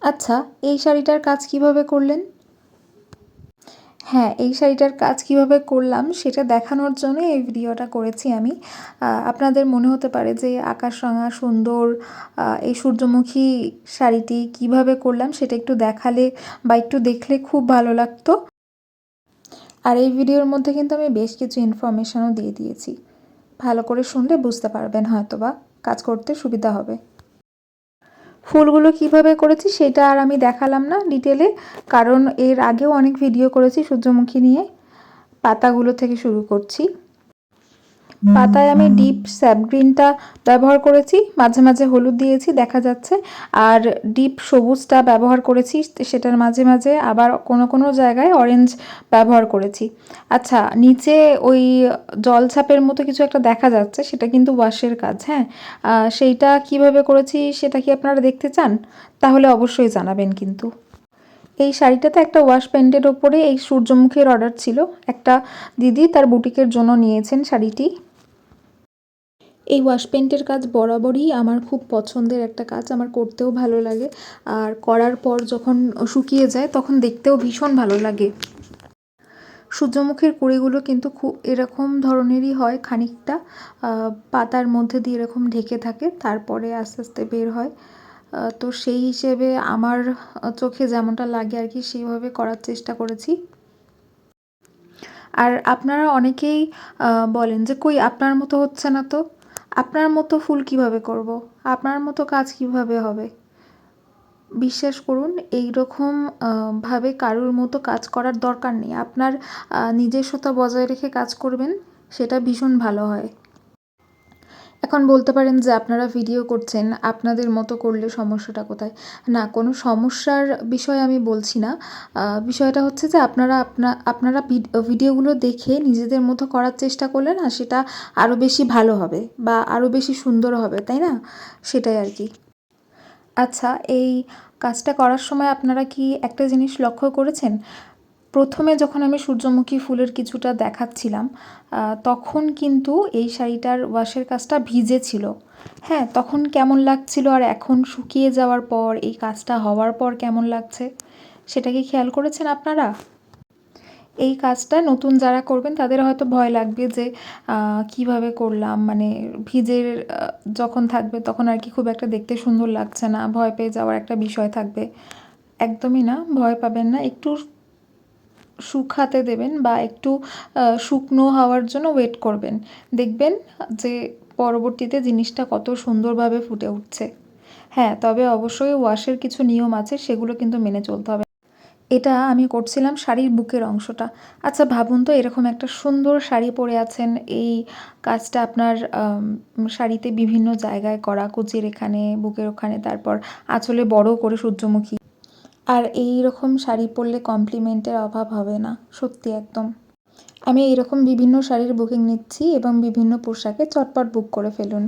আচ্ছা, এই শাড়িটার কাজ কিভাবে করলেন? হ্যাঁ, এই শাড়িটার কাজ কিভাবে করলাম সেটা দেখানোর জন্য এই ভিডিওটা করেছি আমি। আপনাদের মনে হতে পারে যে আকাশরাঙা সুন্দর এই সূর্যমুখী শাড়িটি কিভাবে করলাম সেটা একটু দেখালে বা একটু দেখলে খুব ভালো লাগতো। আর এই ভিডিওর মধ্যে কিন্তু আমি বেশ কিছু ইনফরমেশনও দিয়ে দিয়েছি। ভালো করে শুনলে বুঝতে পারবেন হয়তোবা, কাজ করতে সুবিধা হবে। ফুলগুলো কিভাবে করেছি সেটা আর আমি দেখালাম না ডিটেলে, কারণ এর আগেও অনেক ভিডিও করেছি সূর্যমুখী নিয়ে। পাতাগুলো থেকে শুরু করছি। পাতায় আমি ডিপ স্যাপ গ্রিনটা ব্যবহার করেছি, মাঝে মাঝে হলুদ দিয়েছি দেখা যাচ্ছে, আর ডিপ সবুজটা ব্যবহার করেছি সেটার মাঝে মাঝে, আবার কোনো কোনো জায়গায় অরেঞ্জ ব্যবহার করেছি। আচ্ছা, নিচে ওই জলছাপের মতো কিছু একটা দেখা যাচ্ছে, সেটা কিন্তু ওয়াশের কাজ। হ্যাঁ, সেইটা কিভাবে করেছি সেটা কি আপনারা দেখতে চান? তাহলে অবশ্যই জানাবেন কিন্তু। এই শাড়িটাতে একটা ওয়াশ প্যান্টের ওপরে এই সূর্যমুখীর অর্ডার ছিল। একটা দিদি তার বুটিকের জন্য নিয়েছেন শাড়িটি। এই ওয়াশ পেন্টের কাজ বরাবরই আমার খুব পছন্দের একটা কাজ, আমার করতেও ভালো লাগে, আর করার পর যখন শুকিয়ে যায় তখন দেখতেও ভীষণ ভালো লাগে। সূর্যমুখীর কুঁড়িগুলো কিন্তু খুব এরকম ধরনেরই হয়, খানিকটা পাতার মধ্যে দিয়ে এরকম ঢেকে থাকে, তারপরে আস্তে আস্তে বের হয়। তো সেই হিসেবে আমার চোখে যেমনটা লাগে আর কি সেইভাবে করার চেষ্টা করেছি। আর আপনারা অনেকেই বলেন যে কই আপনার মতো হচ্ছে না তো, আপনার মতো ফুল কিভাবে করব, আপনার মতো কাজ কিভাবে হবে। বিশ্বাস করুন, এই রকম ভাবে কারোর মতো কাজ করার দরকার নেই। আপনার নিজস্বতা বজায় রেখে কাজ করবেন, সেটা ভীষণ ভালো হয়। এখন বলতে পারেন যে আপনারা ভিডিও করছেন, আপনাদের মতো করলে সমস্যাটা কোথায়? না, কোনো সমস্যার বিষয় আমি বলছি না। বিষয়টা হচ্ছে যে আপনারা ভিডিওগুলো দেখে নিজেদের মতো করার চেষ্টা করলে না সেটা আরও বেশি ভালো হবে বা আরও বেশি সুন্দর হবে, তাই না? সেটাই আর কি। আচ্ছা, এই কাজটা করার সময় আপনারা কি একটা জিনিস লক্ষ্য করেছেন? প্রথমে যখন আমি সূর্যমুখী ফুলের কিছুটা দেখাচ্ছিলাম, তখন কিন্তু এই শাড়িটার ওয়াশের কাজটা ভিজে ছিল। হ্যাঁ, তখন কেমন লাগছিল আর এখন শুকিয়ে যাওয়ার পর এই কাজটা হওয়ার পর কেমন লাগছে সেটা কি খেয়াল করেছেন আপনারা? এই কাজটা নতুন যারা করবেন তাদের হয়তো ভয় লাগবে যে কিভাবে করলাম, মানে ভিজে যখন থাকবে তখন আর কি খুব একটা দেখতে সুন্দর লাগছে না, ভয় পেয়ে যাওয়ার একটা বিষয় থাকবে। একদমই না, ভয় পাবেন না। একটু শুকাতে দেবেন বা একটু শুকনো হওয়ার জন্য ওয়েট করবেন। দেখবেন যে পরবর্তীতে জিনিসটা কত সুন্দরভাবে ফুটে উঠছে। হ্যাঁ, তবে অবশ্যই ওয়াশের কিছু নিয়ম আছে, সেগুলো কিন্তু মেনে চলতে হবে। এটা আমি করছিলাম শাড়ির বুকের অংশটা। আচ্ছা ভাবুন তো, এরকম একটা সুন্দর শাড়ি পরে আছেন, এই কাজটা আপনার শাড়িতে বিভিন্ন জায়গায় করা, কুচির এখানে, বুকের ওখানে, তারপর আঁচলে বড় করে সূর্যমুখী। আর এই রকম শাড়ি পরলে কমপ্লিমেন্টের অভাব হবে না, সত্যি একদম। আমি এইরকম বিভিন্ন শাড়ির বুকিং নিচ্ছি এবং বিভিন্ন পোশাকে চটপট বুক করে ফেলুন।